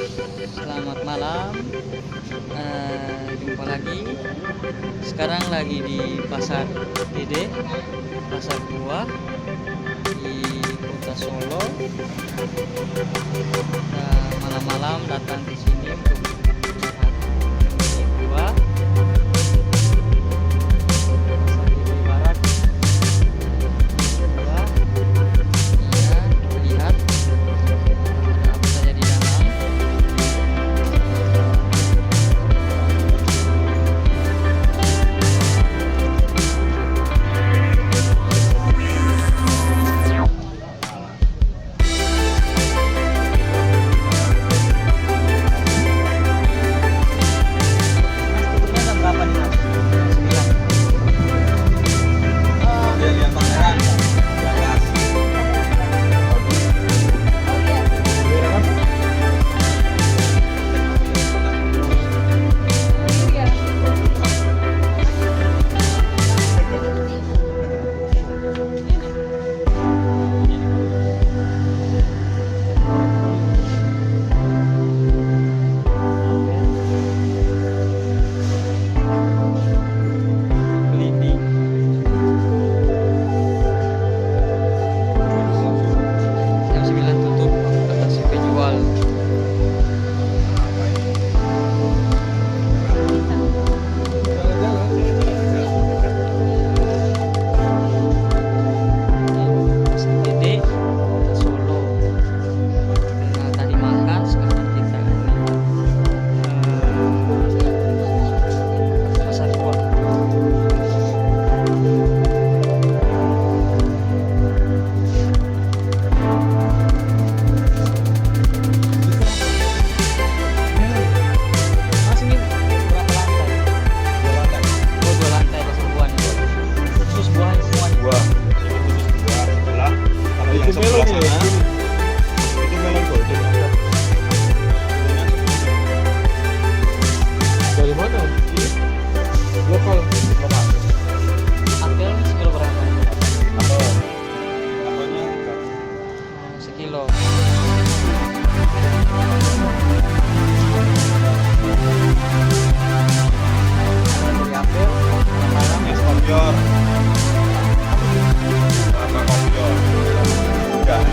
Selamat malam. Jumpa lagi. Sekarang lagi di Pasar Dede, Pasar Buah di Kota Solo. Kita malam-malam datang ke sini untuk melihat buah. Pasar Dede Barat. Buah. Iya, lihat ada apa saja di dalam. Jam 9 tutup, kata si penjual. Pasar Dede, Kota Solo. Kita tadi makan, sekarang kita ini Pasar Buah. Mas, ini berapa lantai? Oh, 2 lantai pasar buah nih. Khusus buah semuanya. Buah, buah sebelah. Kalau yang Itu sebelah melon ya? sana, itu melon golden ada. Dari mana? Lokal. Lokal. Apel sekilo berapa? Apel. Apelnya enggak. Sekilo. Dari apel, malam Es kopior. Sama kopior. Enggak.